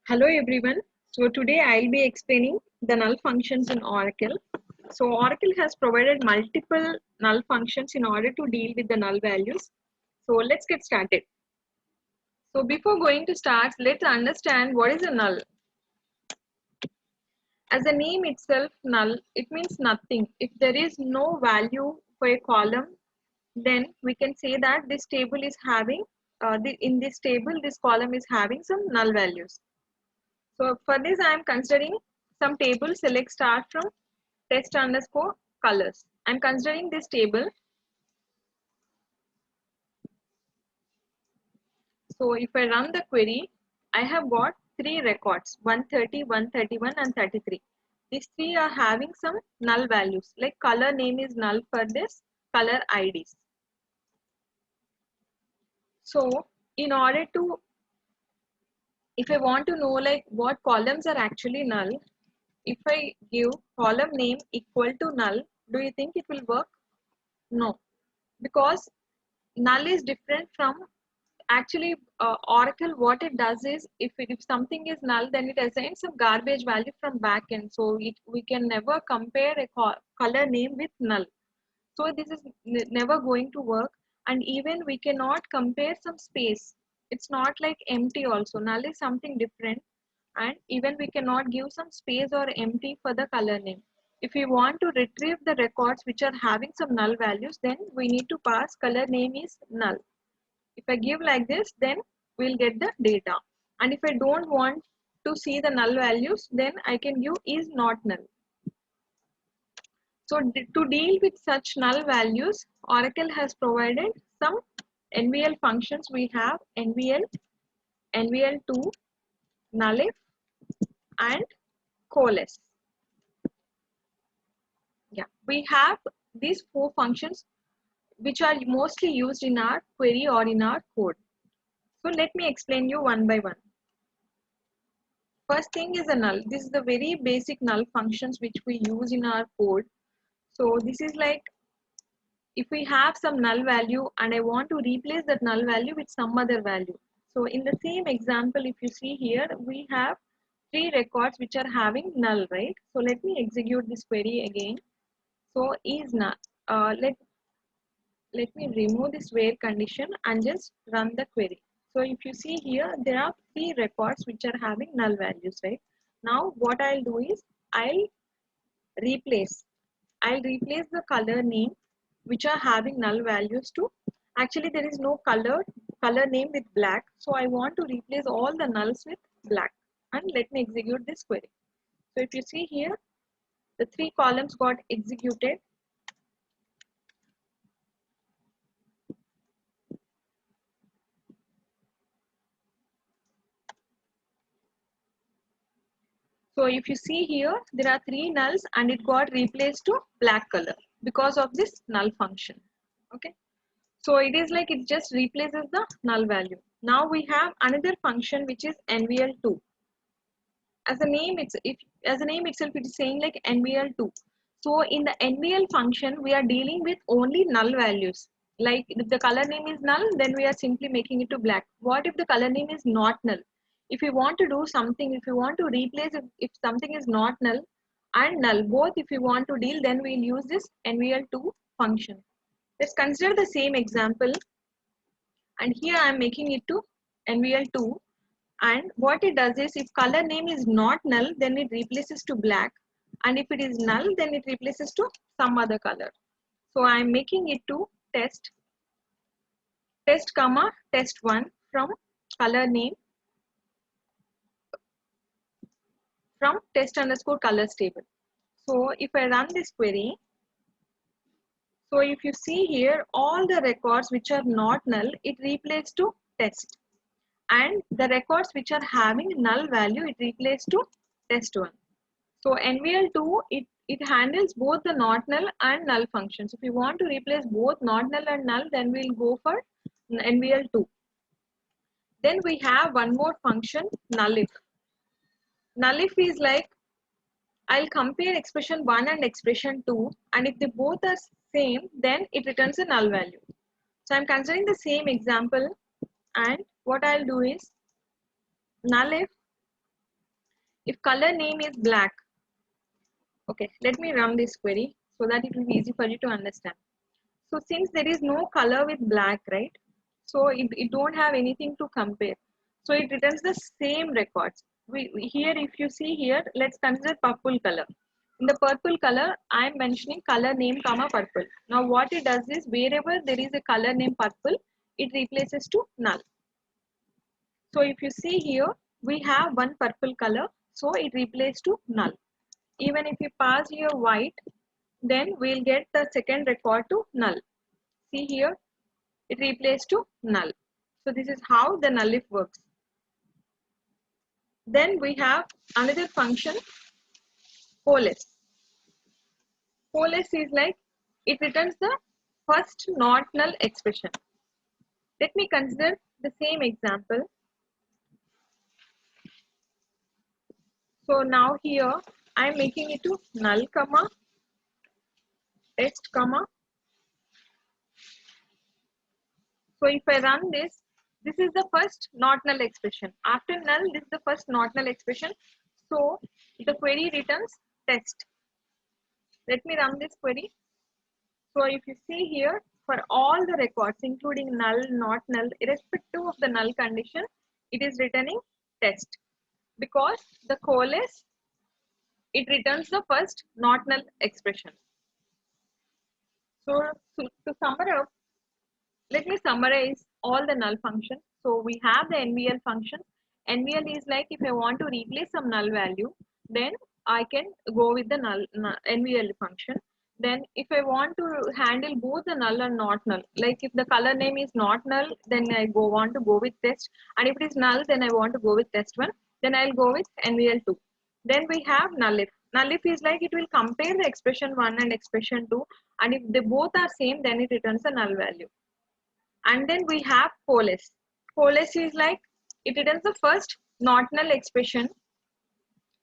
Hello everyone. So today I'll be explaining the null functions in Oracle. So Oracle has provided multiple null functions in order to deal with the null values. So let's get started. So before going to start, let's understand what is a null. As the name itself, null, it means nothing. If there is no value for a column, then we can say that this table is having, in this table, this column is having some null values. So for this, I am considering some table. Select start from test underscore colors. I am considering this table. So if I run the query, I have got three records, 130, 131 and 33. These three are having some null values, like color name is null for this, color IDs. So in order to, if I want to know like what columns are actually null, if I give column name equal to null, do you think it will work? No, because null is different from actually Oracle. What it does is if something is null, then it assigns some garbage value from backend. So we can never compare a color name with null. So this is never going to work, and even we cannot compare some space. It's not like empty also. Null is something different, and even we cannot give some space or empty for the color name. If we want to retrieve the records which are having some null values, then we need to pass color name is null. If I give like this, then we'll get the data. And if I don't want to see the null values, then I can give is not null. So to deal with such null values, Oracle has provided some NVL functions. We have NVL, NVL2, nullif, and coalesce. Yeah, we have these four functions which are mostly used in our query or in our code. So let me explain you one by one. First thing is a null. This is the very basic null functions which we use in our code. So this is like if we have some null value and I want to replace that null value with some other value. So in the same example, if you see here, we have three records which are having null, right? So let me execute this query again. So is null. Let me remove this where condition and just run the query. So if you see here, there are three records which are having null values, right? Now what I'll do is replace. I'll replace the color name which are having null values to, actually there is no color name with black. So I want to replace all the nulls with black, and let me execute this query. So if you see here, the three columns got executed. So if you see here, there are three nulls and it got replaced to black color because of this null function. Okay. So it is like it just replaces the null value. Now we have another function which is NVL2. As a name, as a name itself, it is saying like NVL2. So in the NVL function, we are dealing with only null values. Like if the color name is null, then we are simply making it to black. What if the color name is not null? If you want to do something, if you want to replace if something is not null and null, both if you want to deal, then we'll use this NVL2 function. Let's consider the same example. And here I am making it to NVL2. And what it does is if color name is not null, then it replaces to black. And if it is null, then it replaces to some other color. So I am making it to test comma test1 from color name from test underscore colors table. So if I run this query, so if you see here, all the records which are not null, it replaces to test. And the records which are having null value, it replaces to test1. So NVL2, it handles both the not null and null functions. If you want to replace both not null and null, then we'll go for NVL2. Then we have one more function, nullif. Nullif is like, I'll compare expression 1 and expression 2, and if they both are same, then it returns a null value. So I'm considering the same example, and what I'll do is nullif if color name is black, okay, let me run this query so that it will be easy for you to understand. So since there is no color with black, right? So it don't have anything to compare. So it returns the same records. Here, if you see here, let's consider purple color. In the purple color, I am mentioning color name comma purple. Now what it does is wherever there is a color name purple, it replaces to null. So if you see here, we have one purple color, so it replaces to null. Even if you pass here white, then we'll get the second record to null. See here, it replaces to null. So this is how the null if works. Then we have another function, coalesce. Coalesce is like, it returns the first not null expression. Let me consider the same example. So now here I am making it to null comma test comma. So if I run this, this is the first not null expression. After null, this is the first not null expression. So the query returns test. Let me run this query. So if you see here, for all the records, including null, not null, irrespective of the null condition, it is returning test. Because the coalesce, it returns the first not null expression. So to sum it up, let me summarize all the null functions. So we have the NVL function. NVL is like, if I want to replace some null value, then I can go with the null NVL function. Then if I want to handle both the null and not null, like if the color name is not null, then I want to go with test. And if it is null, then I want to go with test 1. Then I'll go with NVL2. Then we have null if. Null if is like, it will compare the expression 1 and expression 2. And if they both are same, then it returns a null value. And then we have coalesce. Coalesce is like, it returns the first not null expression.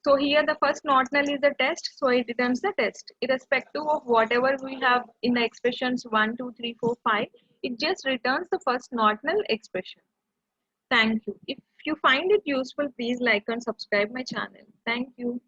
So here the first not null is the test, so it returns the test. Irrespective of whatever we have in the expressions 1, 2, 3, 4, 5, it just returns the first not null expression. Thank you. If you find it useful, please like and subscribe my channel. Thank you.